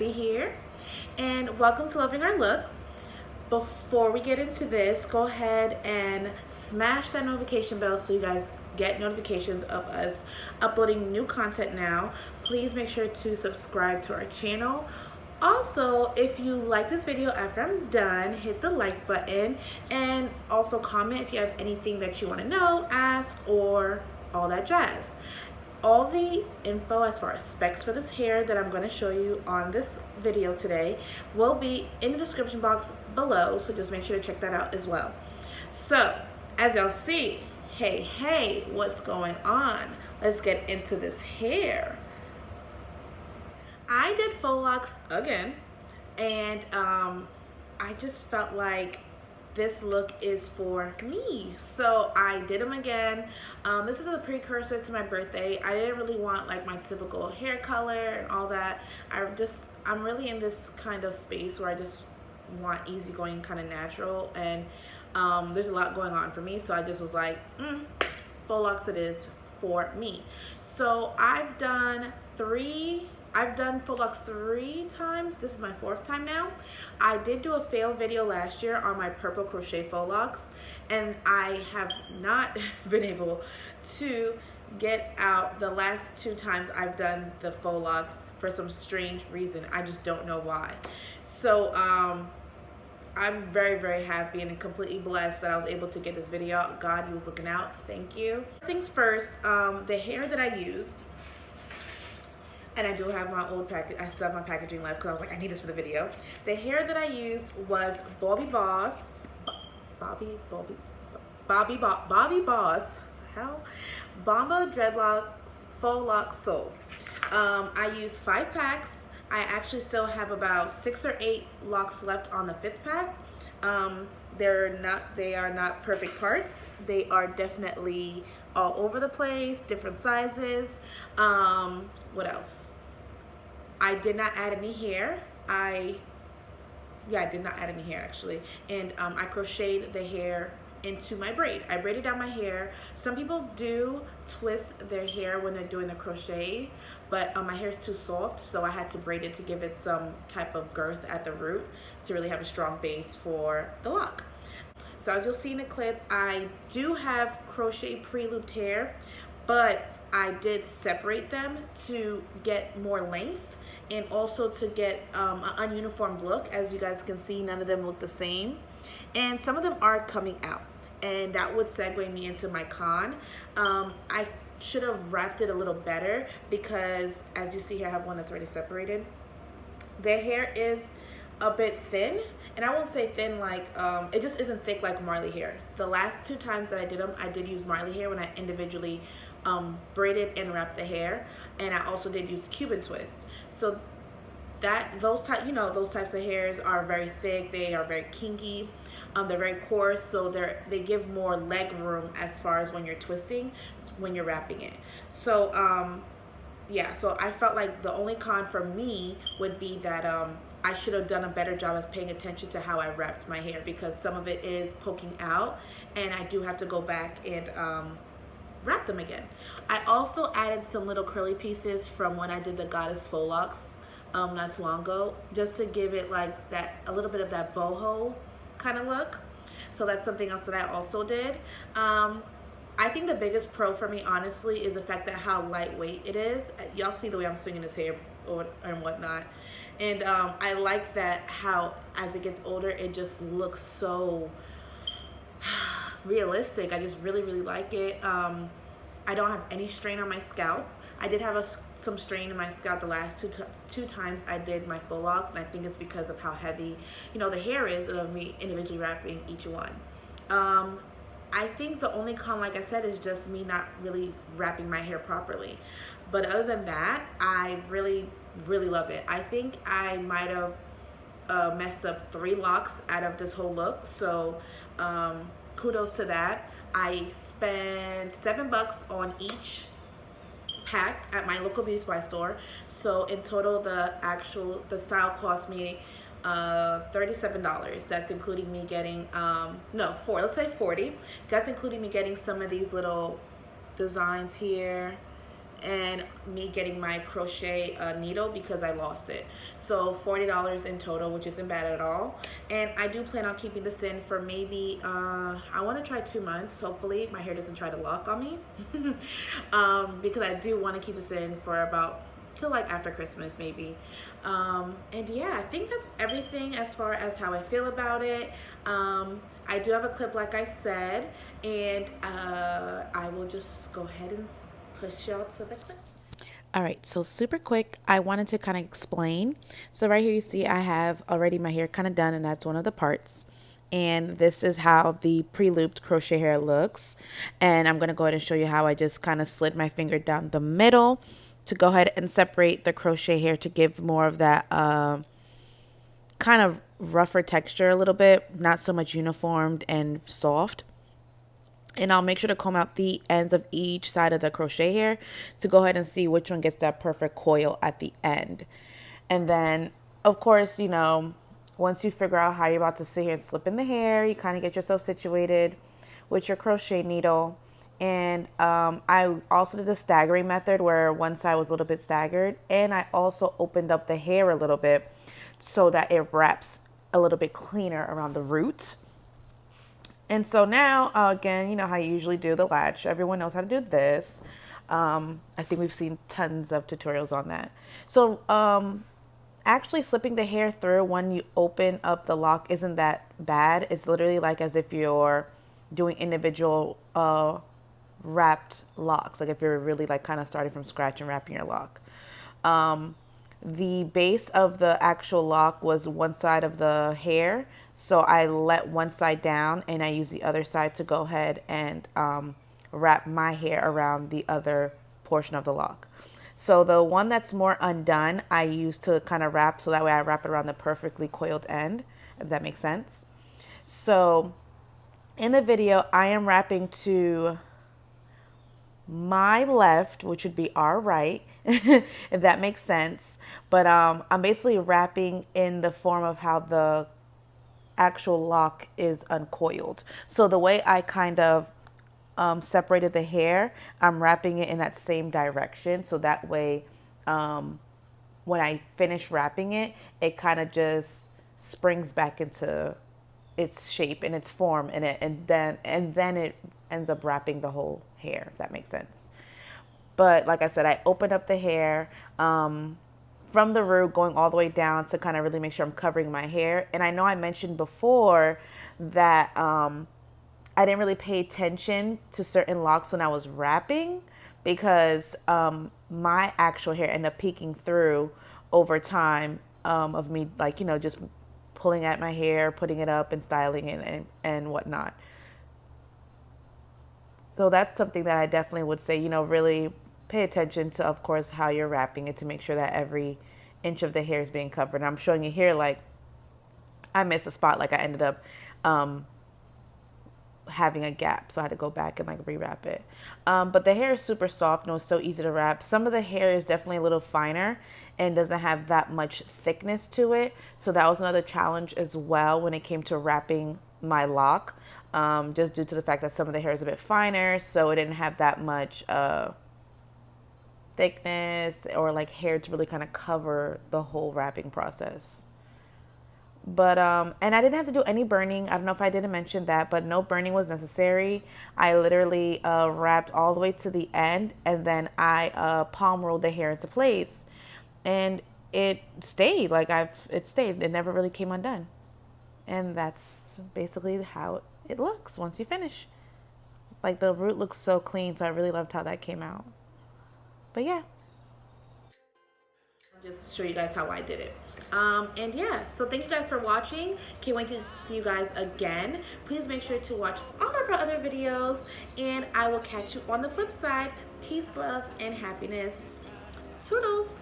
Bobbi here, and welcome to Loving Our Look. Before we get into this, go ahead and smash that notification bell so you guys get notifications of us uploading new content now. Please make sure to subscribe to our channel. Also, if you like this video after I'm done, hit the like button, and also comment if you have anything that you want to know, ask, or all that jazz. All the info as far as specs for this hair that I'm going to show you on this video today will be in the description box below, so just make sure to check that out as well. So, as y'all see, hey, what's going on? Let's get into this hair. I did Faux Locs again, and I just felt like this look is for me, so I did them again. This is a precursor to my birthday. I didn't really want like my typical hair color and all that. I'm really in this kind of space where I just want easygoing, kind of natural, and there's a lot going on for me, so I just was like, Faux Locs it is for me. So I've done Faux Locs 3 times. This is my 4th time now. I did do a fail video last year on my purple crochet Faux Locs, and I have not been able to get out the last 2 times I've done the Faux Locs for some strange reason. I just don't know why. So I'm very happy and completely blessed that I was able to get this video out. God, he was looking out. Thank you. Things first, the hair that I used, and I do have my old package. I still have my packaging left because I was like, I need this for the video. The hair that I used was Bobbi Boss, Bomba Dreadlocks Faux Locs Soul. I used 5 packs. I actually still have about 6 or 8 locks left on the 5th pack. They are not perfect parts. They are definitely all over the place, different sizes. What else? I did not add any hair. I did not add any hair actually. And I crocheted the hair into my braid. I braided down my hair. Some people do twist their hair when they're doing the crochet, but my hair is too soft, so I had to braid it to give it some type of girth at the root to really have a strong base for the lock. So as you'll see in the clip, I do have crochet pre-looped hair, but I did separate them to get more length and also to get an ununiform look. As you guys can see, none of them look the same, and some of them are coming out, and that would segue me into my con. I should have wrapped it a little better because as you see here, I have one that's already separated. The hair is a bit thin, and I won't say thin like it just isn't thick like Marley hair. The last 2 times that I did them, I did use Marley hair when I individually braided and wrapped the hair, and I also did use Cuban twist. So those types of hairs are very thick. They are very kinky. They're very coarse, so they give more leg room as far as when you're twisting, when you're wrapping it. So yeah, so I felt like the only con for me would be that I should have done a better job of paying attention to how I wrapped my hair, because some of it is poking out, and I do have to go back and wrap them again. I also added some little curly pieces from when I did the Goddess Faux Locs not too long ago, just to give it like that, a little bit of that boho kind of look. So that's something else that I also did. I think the biggest pro for me, honestly, is the fact that how lightweight it is. Y'all see the way I'm swinging this hair and whatnot. And I like that how as it gets older, it just looks so realistic. I just really like it. I don't have any strain on my scalp. I did have some strain in my scalp the last two times I did my Faux Locs, and I think it's because of how heavy, the hair is of me individually wrapping each one. I think the only con, like I said, is just me not really wrapping my hair properly. But other than that, I really love it. I think I might have messed up 3 locks out of this whole look, so kudos to that. I spent $7 on each pack at my local beauty supply store, so in total the style cost me $37. That's including me getting let's say 40. That's including me getting some of these little designs here and me getting my crochet needle because I lost it. So $40 in total, which isn't bad at all. And I do plan on keeping this in for maybe I want to try 2 months. Hopefully my hair doesn't try to lock on me. Because I do want to keep this in for about till like after Christmas maybe. And yeah, I think that's everything as far as how I feel about it. I do have a clip like I said, and I will just go ahead and push y'all to the clip. All right, so super quick, I wanted to kind of explain. So right here you see I have already my hair kind of done, and that's one of the parts. And this is how the pre-looped crochet hair looks. And I'm going to go ahead and show you how I just kind of slid my finger down the middle to go ahead and separate the crochet hair to give more of that kind of rougher texture a little bit, not so much uniformed and soft. And I'll make sure to comb out the ends of each side of the crochet hair to go ahead and see which one gets that perfect coil at the end. And then, of course, you know, once you figure out how you're about to sit here and slip in the hair, you kind of get yourself situated with your crochet needle. And I also did the staggering method where one side was a little bit staggered. And I also opened up the hair a little bit so that it wraps a little bit cleaner around the root. And so now, again, you know how you usually do the latch. Everyone knows how to do this. I think we've seen tons of tutorials on that. So actually slipping the hair through when you open up the lock isn't that bad. It's literally like as if you're doing individual wrapped locks. Like if you're really like kind of starting from scratch and wrapping your lock. The base of the actual lock was one side of the hair. So I let one side down and I use the other side to go ahead and wrap my hair around the other portion of the lock. So the one that's more undone, I use to kind of wrap, so that way I wrap it around the perfectly coiled end, if that makes sense. So in the video, I am wrapping to my left, which would be our right, if that makes sense. But I'm basically wrapping in the form of how the actual lock is uncoiled. So the way I kind of separated the hair, I'm wrapping it in that same direction. So that way, when I finish wrapping it, it kind of just springs back into its shape and its form, and then it ends up wrapping the whole hair, if that makes sense. But like I said, I opened up the hair from the root going all the way down to kind of really make sure I'm covering my hair. And I know I mentioned before that I didn't really pay attention to certain locks when I was wrapping because my actual hair ended up peeking through over time of me, like, you know, just pulling at my hair, putting it up and styling it and whatnot. So that's something that I definitely would say, you know, really pay attention to, of course, how you're wrapping it to make sure that every inch of the hair is being covered. And I'm showing you here, like, I missed a spot. Like, I ended up having a gap, so I had to go back and, like, rewrap it. But the hair is super soft and it was so easy to wrap. Some of the hair is definitely a little finer and doesn't have that much thickness to it. So that was another challenge as well when it came to wrapping my lock, just due to the fact that some of the hair is a bit finer, so it didn't have that much thickness or like hair to really kind of cover the whole wrapping process. But and I didn't have to do any burning. I don't know if I didn't mention that, but no burning was necessary. I literally wrapped all the way to the end, and then I palm rolled the hair into place, and it stayed. Like it stayed. It never really came undone, and that's basically how it looks once you finish. Like the root looks so clean, so I really loved how that came out. But yeah, just show you guys how I did it. And yeah, so thank you guys for watching. Can't wait to see you guys again. Please make sure to watch all of our other videos, and I will catch you on the flip side. Peace, love, and happiness. Toodles.